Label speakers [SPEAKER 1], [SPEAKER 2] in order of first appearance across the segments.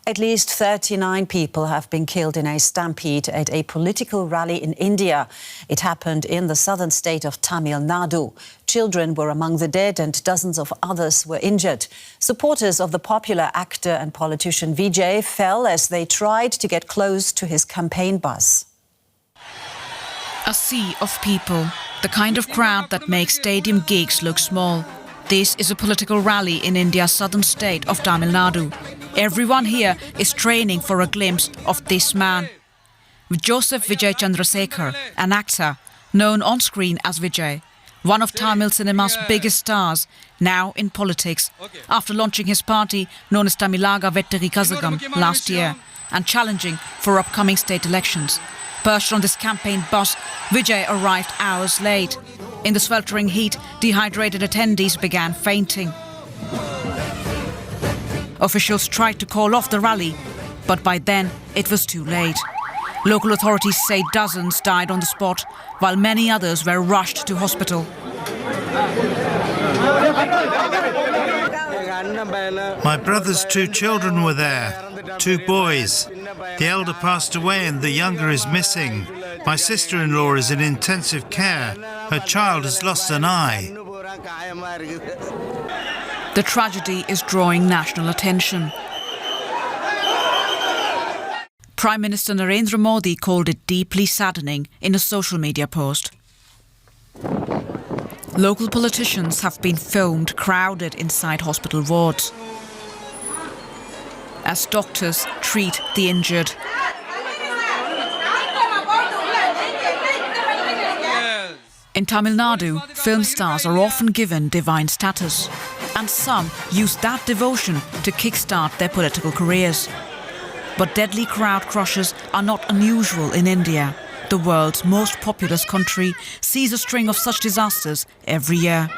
[SPEAKER 1] At least 39 people have been killed in a stampede at a political rally in India. It happened in the southern state of Tamil Nadu. Children were among the dead and dozens of others were injured. Supporters of the popular actor and politician Vijay fell as they tried to get close to his campaign bus.
[SPEAKER 2] A sea of people, the kind of crowd that makes stadium gigs look small. This is a political rally in India's southern state of Tamil Nadu. Everyone here is training for a glimpse of this man. Joseph Vijay Chandrasekhar, an actor, known on screen as Vijay, one of Tamil cinema's biggest stars, now in politics, after launching his party known as Tamilaga Vettari Kazhagam last year and challenging for upcoming state elections. Perched on this campaign bus, Vijay arrived hours late. In the sweltering heat, dehydrated attendees began fainting. Officials tried to call off the rally, but by then it was too late. Local authorities say dozens died on the spot, while many others were rushed to hospital.
[SPEAKER 3] My brother's two children were there, 2 boys. The elder passed away and the younger is missing. My sister-in-law is in intensive care. Her child has lost an eye.
[SPEAKER 2] The tragedy is drawing national attention. Prime Minister Narendra Modi called it deeply saddening in a social media post. Local politicians have been filmed crowded inside hospital wards as doctors treat the injured. In Tamil Nadu, film stars are often given divine status, and some use that devotion to kickstart their political careers. But deadly crowd crushes are not unusual in India. The world's most populous country sees a string of such disasters every year.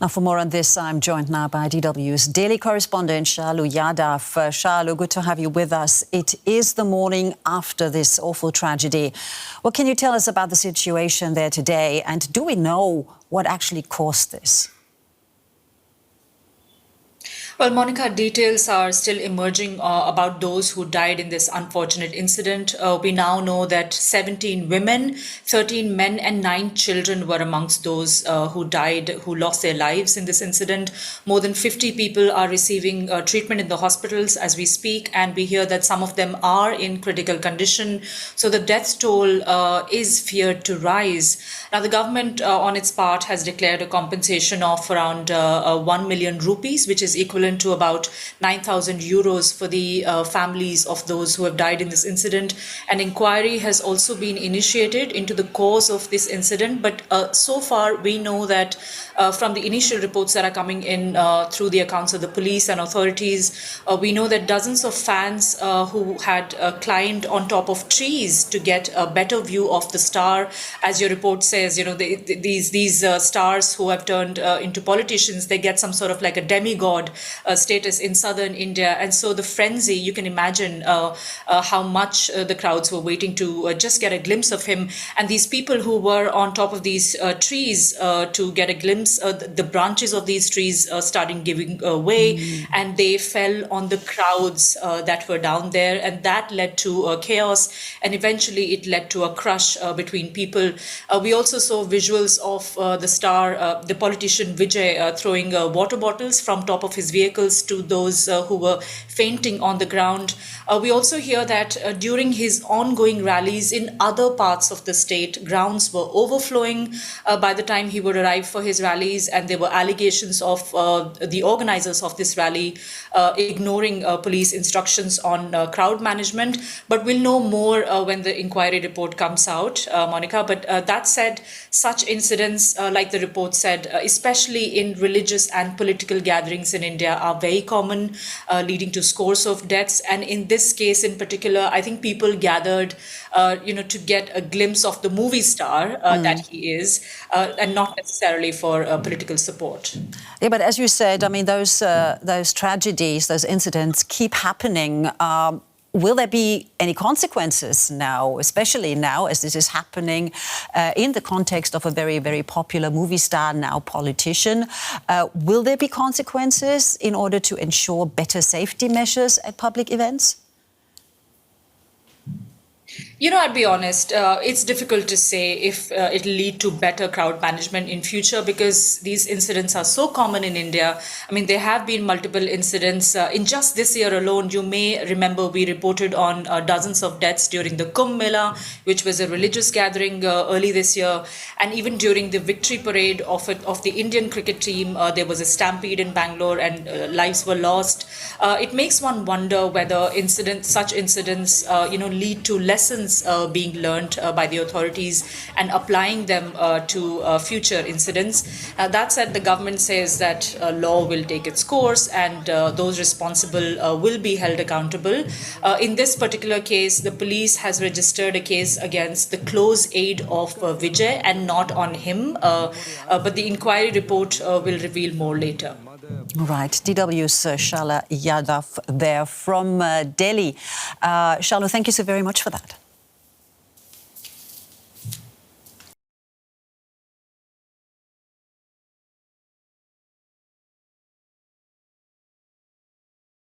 [SPEAKER 1] Now, for more on this, I'm joined now by DW's daily correspondent, Shalu Yadav. Shalu, good to have you with us. It is the morning after this awful tragedy. What can you tell us about the situation there today? And do we know what actually caused this?
[SPEAKER 4] Well, Monica, details are still emerging about those who died in this unfortunate incident. We now know that 17 women, 13 men and 9 children were amongst those who died, who lost their lives in this incident. More than 50 people are receiving treatment in the hospitals as we speak, and we hear that some of them are in critical condition. So the death toll is feared to rise. Now, the government on its part has declared a compensation of around 1 million rupees, which is equivalent to about 9,000 euros for the families of those who have died in this incident. An inquiry has also been initiated into the cause of this incident, but so far we know that from the initial reports that are coming in through the accounts of the police and authorities, we know that dozens of fans who had climbed on top of trees to get a better view of the star. As your report says, you know, these stars who have turned into politicians, they get some sort of like a demigod status in southern India, and so the frenzy, you can imagine how much the crowds were waiting to just get a glimpse of him. And these people who were on top of these trees to get a glimpse, the branches of these trees started giving way, and they fell on the crowds that were down there, and that led to chaos, and eventually it led to a crush between people. We also saw visuals of the star, the politician Vijay, throwing water bottles from top of his vehicles to those who were fainting on the ground. We also hear that during his ongoing rallies in other parts of the state, grounds were overflowing by the time he would arrive for his rallies, and there were allegations of the organizers of this rally ignoring police instructions on crowd management. But we'll know more when the inquiry report comes out, Monica. But that said, such incidents, like the report said, especially in religious and political gatherings in India, are very common, leading to scores of deaths. And in this case in particular, I think people gathered, to get a glimpse of the movie star that he is, and not necessarily for political support.
[SPEAKER 1] Yeah, but as you said, I mean, those tragedies, those incidents keep happening. will there be any consequences now, especially now as this is happening in the context of a very, very popular movie star, now politician? Will there be consequences in order to ensure better safety measures at public events?
[SPEAKER 4] You know, I'd be honest, it's difficult to say if it'll lead to better crowd management in future because these incidents are so common in India. I mean, there have been multiple incidents. In just this year alone, you may remember we reported on dozens of deaths during the Kumbh Mela, which was a religious gathering early this year. And even during the victory parade of the Indian cricket team, there was a stampede in Bangalore and lives were lost. It makes one wonder whether such incidents, lead to lessons being learned by the authorities and applying them to future incidents. That said, the government says that law will take its course and those responsible will be held accountable. In this particular case, the police has registered a case against the close aide of Vijay and not on him. But the inquiry report will reveal more later.
[SPEAKER 1] Right, DW's Shalu Yadav there from Delhi. Shalu, thank you so very much for that.